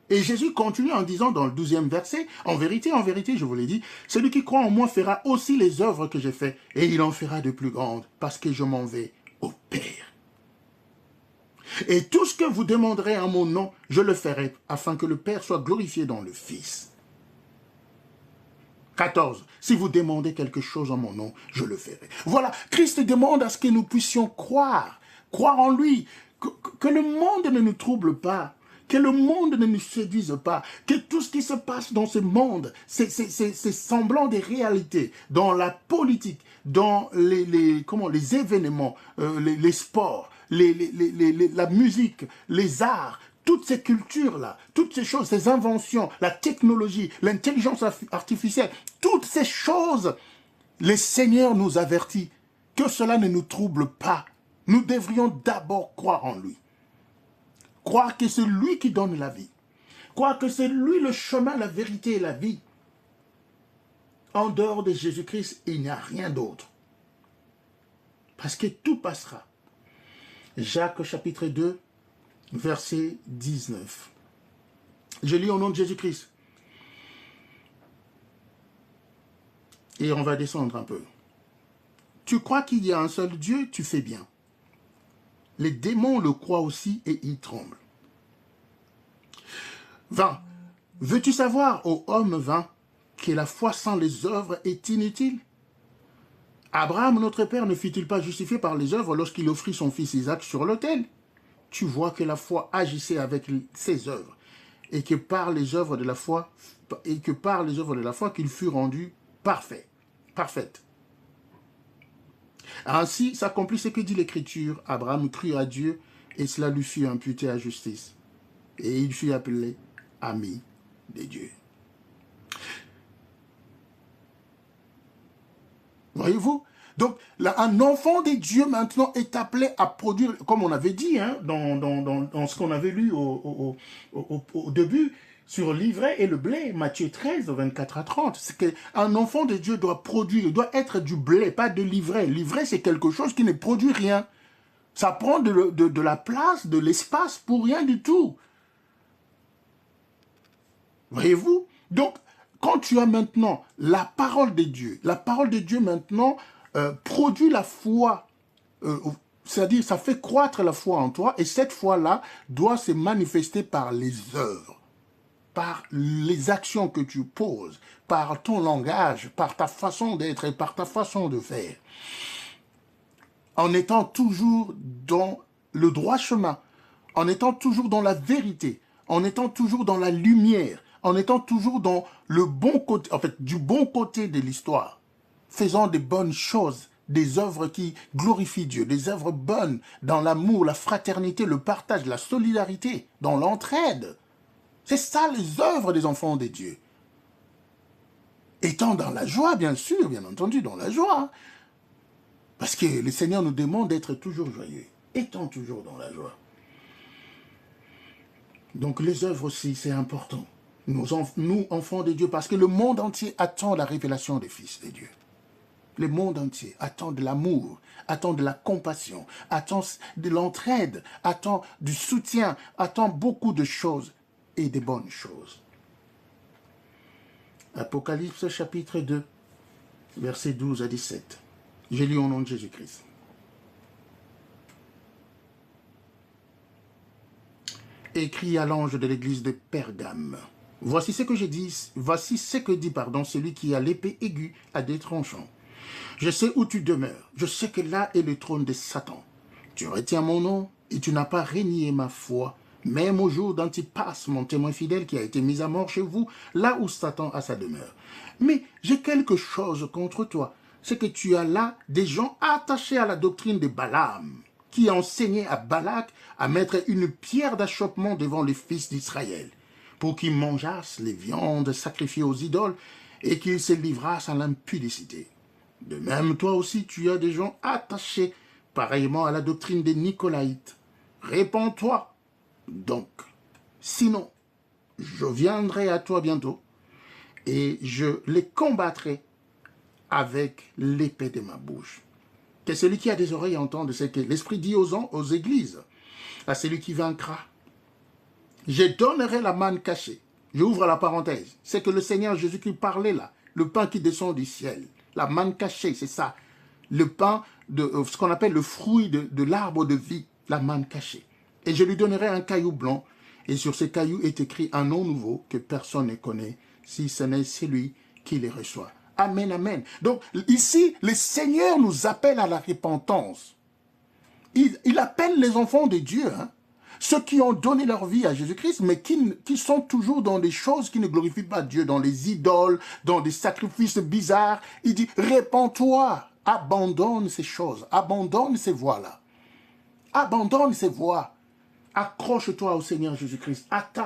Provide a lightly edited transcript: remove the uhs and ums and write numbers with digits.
Et Jésus continue en disant dans le 12e verset, en vérité, je vous l'ai dit, celui qui croit en moi fera aussi les œuvres que j'ai faites, et il en fera de plus grandes, parce que je m'en vais au Père. Et tout ce que vous demanderez en mon nom, je le ferai, afin que le Père soit glorifié dans le Fils. 14. Si vous demandez quelque chose en mon nom, je le ferai. Voilà, Christ demande à ce que nous puissions croire en lui, que le monde ne nous trouble pas, que le monde ne nous séduise pas, que tout ce qui se passe dans ce monde, c'est semblant des réalités, dans la politique, dans les événements, les sports, la musique, les arts, toutes ces cultures-là, toutes ces choses, ces inventions, la technologie, l'intelligence artificielle, toutes ces choses, le Seigneur nous avertit que cela ne nous trouble pas. Nous devrions d'abord croire en lui. Croire que c'est lui qui donne la vie. Croire que c'est lui le chemin, la vérité et la vie. En dehors de Jésus-Christ, il n'y a rien d'autre. Parce que tout passera. Jacques chapitre 2, verset 19. Je lis au nom de Jésus-Christ. Et on va descendre un peu. Tu crois qu'il y a un seul Dieu, tu fais bien. Les démons le croient aussi et ils tremblent. 20. Veux-tu savoir, ô homme vain, que la foi sans les œuvres est inutile? Abraham, notre père, ne fut-il pas justifié par les œuvres lorsqu'il offrit son fils Isaac sur l'autel? Tu vois que la foi agissait avec ses œuvres, et que par les œuvres de la foi, qu'il fut rendu parfaite. Ainsi s'accomplit ce que dit l'Écriture. Abraham crut à Dieu, et cela lui fut imputé à justice. Et il fut appelé ami de Dieu. Voyez-vous? Donc, là, un enfant de Dieu maintenant est appelé à produire, comme on avait dit, hein, dans ce qu'on avait lu au début, sur l'ivraie et le blé, Matthieu 13, 24 à 30. C'est qu'un enfant de Dieu doit produire, doit être du blé, pas de l'ivraie. L'ivraie, c'est quelque chose qui ne produit rien. Ça prend de la place, de l'espace pour rien du tout. Voyez-vous? Donc, quand tu as maintenant la parole de Dieu maintenant produit la foi, c'est-à-dire ça fait croître la foi en toi, et cette foi-là doit se manifester par les œuvres, par les actions que tu poses, par ton langage, par ta façon d'être et par ta façon de faire. En étant toujours dans le droit chemin, en étant toujours dans la vérité, en étant toujours dans la lumière, en étant toujours dans le bon côté, en fait, du bon côté de l'histoire, faisant des bonnes choses, des œuvres qui glorifient Dieu, des œuvres bonnes dans l'amour, la fraternité, le partage, la solidarité, dans l'entraide. C'est ça les œuvres des enfants de Dieu. Étant dans la joie, bien sûr, bien entendu, dans la joie. Parce que le Seigneur nous demande d'être toujours joyeux. Étant toujours dans la joie. Donc les œuvres aussi, c'est important. Nous, enfants de Dieu, parce que le monde entier attend la révélation des fils de Dieu. Le monde entier attend de l'amour, attend de la compassion, attend de l'entraide, attend du soutien, attend beaucoup de choses et des bonnes choses. Apocalypse chapitre 2, versets 12 à 17. Je lis au nom de Jésus-Christ. Écrit à l'ange de l'église de Pergame. Voici ce que dit celui qui a l'épée aiguë à deux tranchants. Je sais où tu demeures, je sais que là est le trône de Satan. Tu retiens mon nom et tu n'as pas renié ma foi, même au jour d'Antipas, mon témoin fidèle qui a été mis à mort chez vous, là où Satan a sa demeure. Mais j'ai quelque chose contre toi, c'est que tu as là des gens attachés à la doctrine de Balaam, qui enseignait à Balak à mettre une pierre d'achoppement devant les fils d'Israël, pour qu'ils mangeassent les viandes sacrifiées aux idoles et qu'ils se livrassent à l'impudicité. De même, toi aussi, tu as des gens attachés pareillement à la doctrine des Nicolaïtes. Répands-toi donc, sinon, je viendrai à toi bientôt et je les combattrai avec l'épée de ma bouche. Que celui qui a des oreilles entende ce que l'Esprit dit aux églises. À celui qui vaincra, Je donnerai la manne cachée. J'ouvre la parenthèse. C'est que le Seigneur Jésus-Christ parlait là. Le pain qui descend du ciel. La manne cachée, c'est ça. Le pain, ce qu'on appelle le fruit de l'arbre de vie. La manne cachée. Et je lui donnerai un caillou blanc. Et sur ce caillou est écrit un nom nouveau que personne ne connaît, si ce n'est celui qui les reçoit. Amen, amen. Donc ici, le Seigneur nous appelle à la repentance. Il appelle les enfants de Dieu, hein, ceux qui ont donné leur vie à Jésus-Christ, mais qui sont toujours dans des choses qui ne glorifient pas Dieu, dans les idoles, dans des sacrifices bizarres. Il dit, répands-toi, abandonne ces choses, abandonne ces voies-là. Abandonne ces voies. Accroche-toi au Seigneur Jésus-Christ.